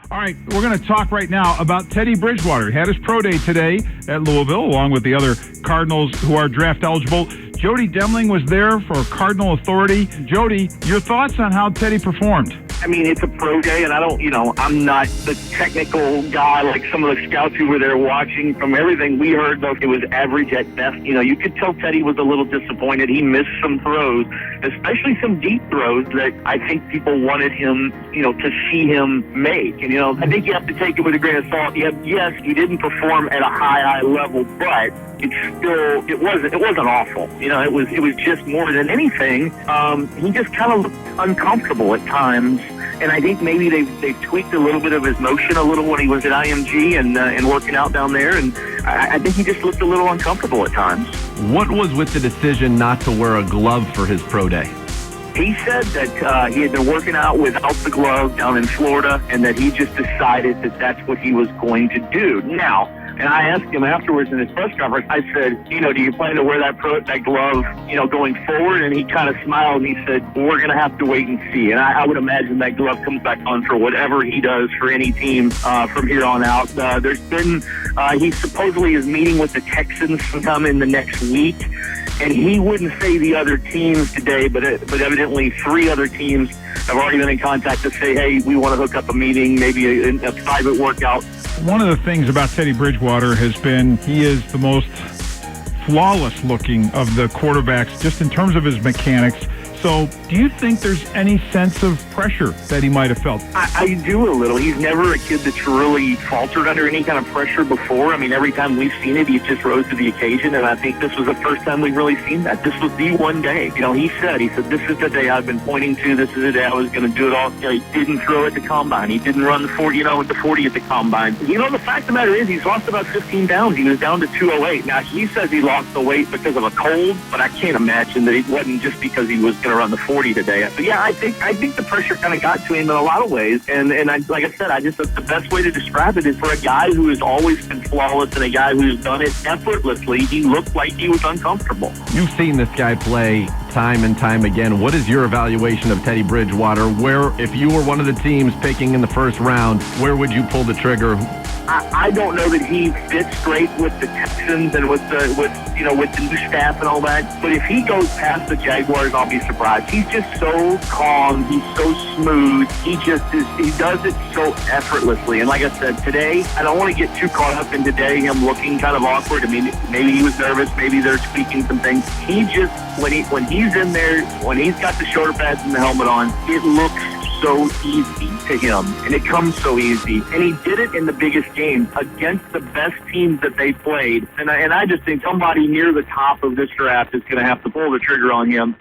All right, we're going to talk right now about Teddy Bridgewater. He had his pro day today at Louisville, along with the other Cardinals who are draft eligible. Jody Demling was there for Cardinal Authority. Jody, your thoughts on how Teddy performed? I mean, it's a pro day, and I'm not the technical guy like some of the scouts who were there watching. From everything we heard, though, it was average at best. You could tell Teddy was a little disappointed. He missed some throws, especially some deep throws that I think people wanted him, to see him make. And, I think you have to take it with a grain of salt. Yes, he didn't perform at a high level, but it wasn't awful. It was just more than anything. He just kind of looked uncomfortable at times. And I think maybe they tweaked a little bit of his motion a little when he was at IMG and working out down there. And I think he just looked a little uncomfortable at times. What was with the decision not to wear a glove for his pro day? He said that he had been working out without the glove down in Florida, and that he just decided that that's what he was going to do. Now, and I asked him afterwards in his press conference, I said, do you plan to wear that glove, going forward? And he kind of smiled and he said, well, we're going to have to wait and see. And I would imagine that glove comes back on for whatever he does for any team from here on out. There's been, he supposedly is meeting with the Texans sometime in the next week. And he wouldn't say the other teams today, but evidently 3 other teams have already been in contact to say, hey, we want to hook up a meeting, maybe a private workout. One of the things about Teddy Bridgewater has been he is the most flawless looking of the quarterbacks just in terms of his mechanics. So do you think there's any sense of pressure that he might have felt? I do a little. He's never a kid that's really faltered under any kind of pressure before. I mean, every time we've seen it, he just rose to the occasion, and I think this was the first time we've really seen that. This was the one day. He said, this is the day I've been pointing to. This is the day I was going to do it all. He didn't throw at the combine. He didn't run the 40, with the 40 at the combine. The fact of the matter is he's lost about 15 pounds. He was down to 208. Now, he says he lost the weight because of a cold, but I can't imagine that it wasn't just because he was going to run the 40 today. So yeah, I think the pressure kind of got to him in a lot of ways, and like I said, the best way to describe it is for a guy who has always been flawless and a guy who's done it effortlessly, he looked like he was uncomfortable. You've seen this guy play time and time again. What is your evaluation of Teddy Bridgewater? Where, if you were one of the teams picking in the first round, where would you pull the trigger? I don't know that he fits great with the Texans and with the new staff and all that. But if he goes past the Jaguars, I'll be surprised. He's just so calm. He's so smooth. He does it so effortlessly. And like I said, today, I don't want to get too caught up in today, him looking kind of awkward. I mean, maybe he was nervous. Maybe they're tweaking some things. He just, when he's in there, when he's got the shoulder pads and the helmet on, it looks so easy to him, and it comes so easy. And he did it in the biggest games against the best teams that they played. And I just think somebody near the top of this draft is going to have to pull the trigger on him